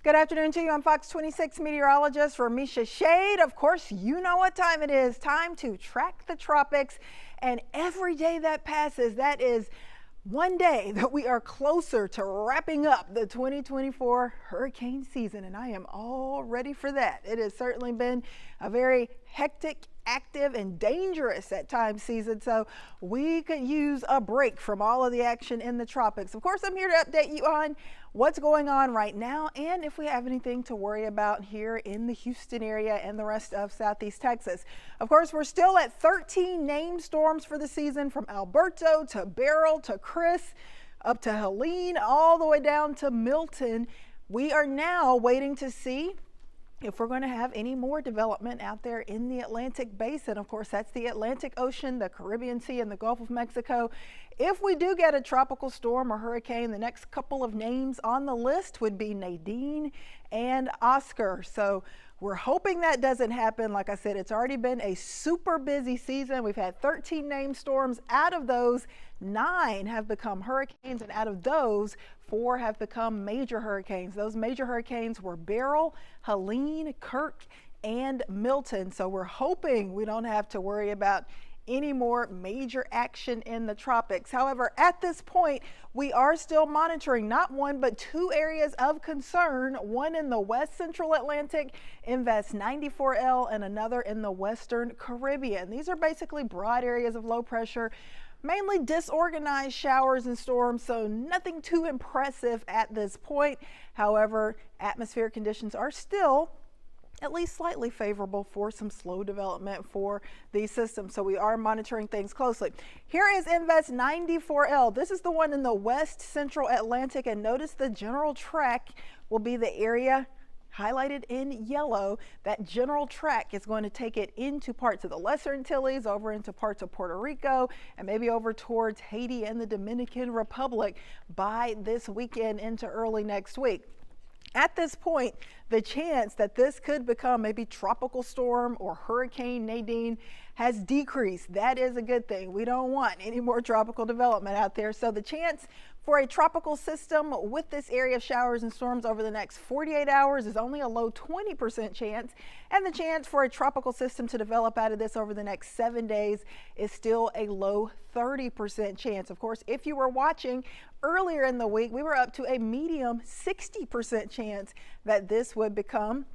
Good afternoon to you. I'm Fox 26 meteorologist Remeisha Shade. Of course, you know what time it is. Time to track the tropics. And every day that passes, that is one day that we are closer to wrapping up the 2024 hurricane season. And I am all ready for that. It has certainly been a very hectic, active, and dangerous at times season, so we could use a break from all of the action in the tropics. Of course, I'm here to update you on what's going on right now and if we have anything to worry about here in the Houston area and the rest of Southeast Texas. Of course, we're still at 13 named storms for the season, from Alberto to Beryl to Chris up to Helene, all the way down to Milton. We are now waiting to see if we're going to have any more development out there in the Atlantic basin. Of course, that's the Atlantic Ocean, the Caribbean Sea, and the Gulf of Mexico. If we do get a tropical storm or hurricane, the next couple of names on the list would be Nadine and Oscar. So we're hoping that doesn't happen. Like I said, it's already been a super busy season. We've had 13 named storms. Out of those, 9 have become hurricanes, and out of those, 4 have become major hurricanes. Those major hurricanes were Beryl, Helene, Kirk, and Milton. So we're hoping we don't have to worry about any more major action in the tropics. However, at this point, we are still monitoring not one but 2 areas of concern, one in the west central Atlantic, Invest 94L, and another in the western Caribbean. These are basically broad areas of low pressure, mainly disorganized showers and storms, so nothing too impressive at this point. However, atmospheric conditions are still at least slightly favorable for some slow development for these systems. So we are monitoring things closely. Here is Invest 94L. This is the one in the west central Atlantic, and notice the general track will be the area highlighted in yellow. That general track is going to take it into parts of the Lesser Antilles, over into parts of Puerto Rico, and maybe over towards Haiti and the Dominican Republic by this weekend into early next week. At this point, the chance that this could become maybe tropical storm or Hurricane Nadine has decreased. That is a good thing. We don't want any more tropical development out there. So the chance for a tropical system with this area of showers and storms over the next 48 hours is only a low 20% chance. And the chance for a tropical system to develop out of this over the next 7 days is still a low 30% chance. Of course, if you were watching earlier in the week, we were up to a medium 60% chance that this would become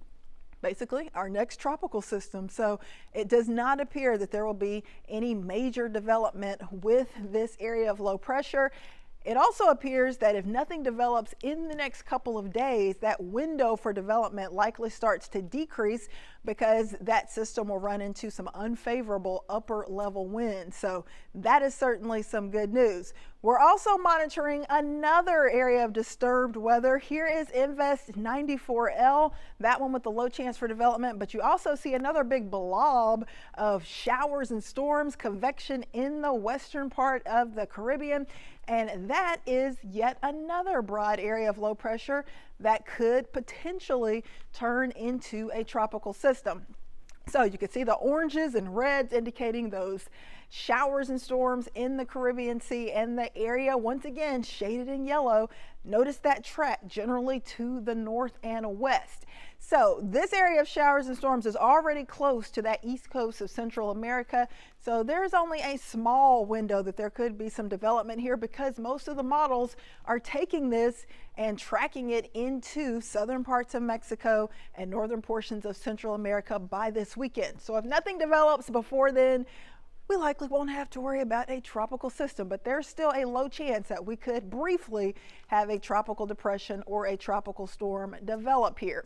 basically our next tropical system. So it does not appear that there will be any major development with this area of low pressure. It also appears that if nothing develops in the next couple of days, that window for development likely starts to decrease because that system will run into some unfavorable upper level winds. So that is certainly some good news. We're also monitoring another area of disturbed weather. Here is Invest 94L, that one with the low chance for development, but you also see another big blob of showers and storms, convection in the western part of the Caribbean. And that is yet another broad area of low pressure that could potentially turn into a tropical system. So you can see the oranges and reds indicating those showers and storms in the Caribbean Sea, and the area once again shaded in yellow. Notice that track generally to the north and west. So this area of showers and storms is already close to that east coast of Central America. So there's only a small window that there could be some development here, because most of the models are taking this and tracking it into southern parts of Mexico and northern portions of Central America by this weekend. So if nothing develops before then, we likely won't have to worry about a tropical system, but there's still a low chance that we could briefly have a tropical depression or a tropical storm develop here.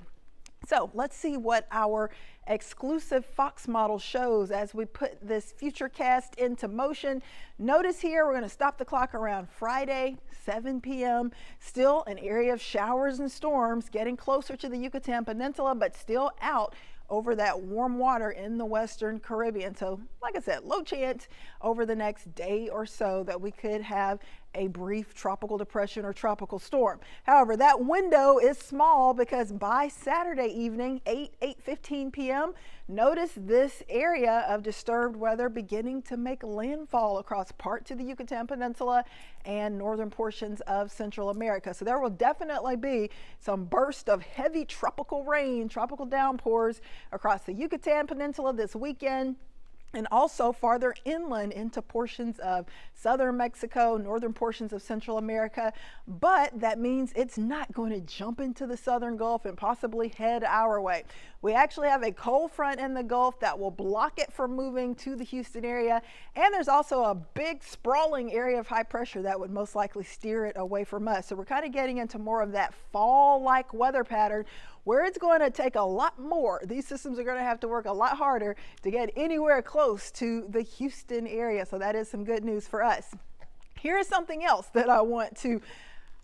So let's see what our exclusive Fox model shows as we put this futurecast into motion. Notice here we're going to stop the clock around Friday, 7 p.m. Still an area of showers and storms getting closer to the Yucatan Peninsula, but still out over that warm water in the western Caribbean. So like I said, low chance over the next day or so that we could have a brief tropical depression or tropical storm. However, that window is small because by Saturday evening, 8:15 p.m., notice this area of disturbed weather beginning to make landfall across parts of the Yucatan Peninsula and northern portions of Central America. So there will definitely be some burst of heavy tropical rain, tropical downpours across the Yucatan Peninsula this weekend, and also farther inland into portions of southern Mexico, northern portions of Central America. But that means it's not going to jump into the southern Gulf and possibly head our way. We actually have a cold front in the Gulf that will block it from moving to the Houston area. And there's also a big sprawling area of high pressure that would most likely steer it away from us. So we're kind of getting into more of that fall-like weather pattern where it's going to take a lot more. These systems are going to have to work a lot harder to get anywhere close to the Houston area. So that is some good news for us. Here is something else that I want to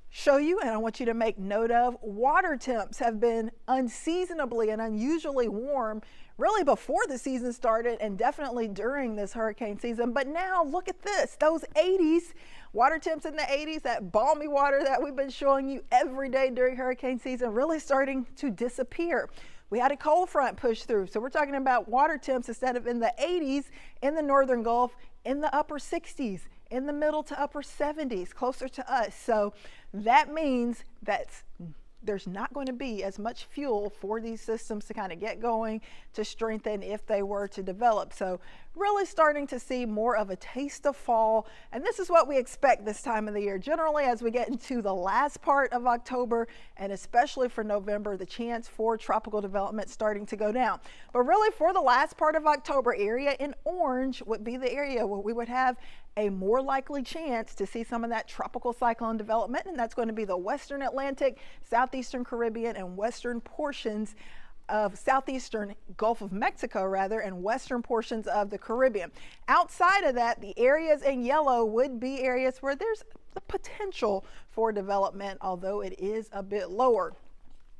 show you and I want you to make note of. Water temps have been unseasonably and unusually warm really before the season started and definitely during this hurricane season. But now look at this, those 80s, water temps in the 80s, that balmy water that we've been showing you every day during hurricane season really starting to disappear. We had a cold front push through. So we're talking about water temps instead of in the 80s in the northern Gulf, in the upper 60s, in the middle to upper 70s, closer to us. So that means that there's not going to be as much fuel for these systems to kind of get going, to strengthen if they were to develop. So really starting to see more of a taste of fall. And this is what we expect this time of the year. Generally, as we get into the last part of October, and especially for November, the chance for tropical development starting to go down. But really for the last part of October, area in orange would be the area where we would have a more likely chance to see some of that tropical cyclone development, and that's going to be the Western Atlantic, Southeastern Caribbean, and western portions of southeastern Gulf of Mexico rather, and western portions of the Caribbean. Outside of that, the areas in yellow would be areas where there's the potential for development, although it is a bit lower.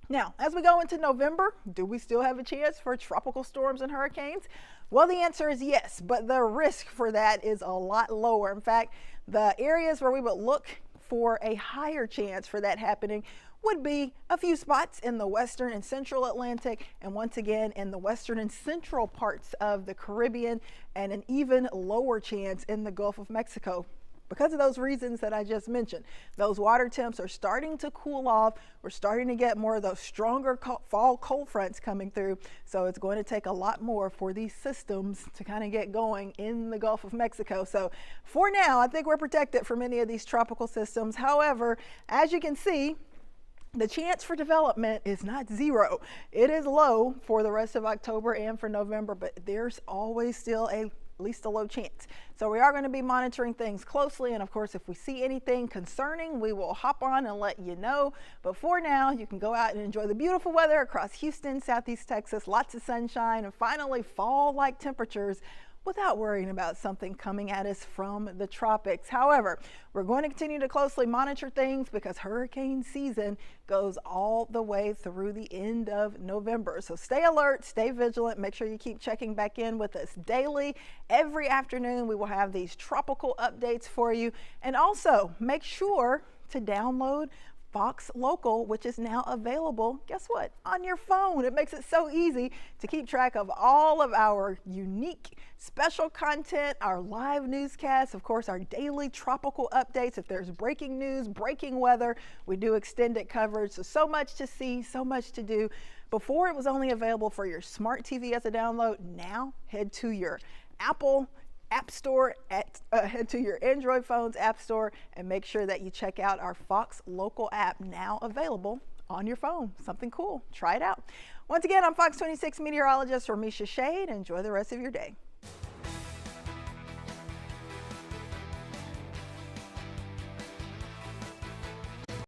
Now, as we go into November, do we still have a chance for tropical storms and hurricanes? Well, the answer is yes, but the risk for that is a lot lower. In fact, the areas where we would look for a higher chance for that happening would be a few spots in the western and central Atlantic, and once again in the western and central parts of the Caribbean, and an even lower chance in the Gulf of Mexico. Because of those reasons that I just mentioned, those water temps are starting to cool off. We're starting to get more of those stronger fall cold fronts coming through. So it's going to take a lot more for these systems to kind of get going in the Gulf of Mexico. So for now, I think we're protected from any of these tropical systems. However, as you can see, the chance for development is not zero. It is low for the rest of October and for November, but there's always still at least a low chance. So we are going to be monitoring things closely, and of course if we see anything concerning, we will hop on and let you know. But for now, you can go out and enjoy the beautiful weather across Houston, Southeast Texas, lots of sunshine, and finally fall-like temperatures without worrying about something coming at us from the tropics. However, we're going to continue to closely monitor things because hurricane season goes all the way through the end of November. So stay alert, stay vigilant, make sure you keep checking back in with us daily. Every afternoon we will have these tropical updates for you, and also make sure to download Fox Local, which is now available, guess what, on your phone. It makes it so easy to keep track of all of our unique special content, our live newscasts, of course, our daily tropical updates. If there's breaking news, breaking weather, we do extended coverage. So much to see, so much to do. Before, it was only available for your smart TV as a download. Now, head to your Apple App Store, head to your Android phone's App Store, and make sure that you check out our Fox Local app, now available on your phone. Something cool. Try it out. Once again, I'm Fox 26 meteorologist Remeisha. Enjoy the rest of your day.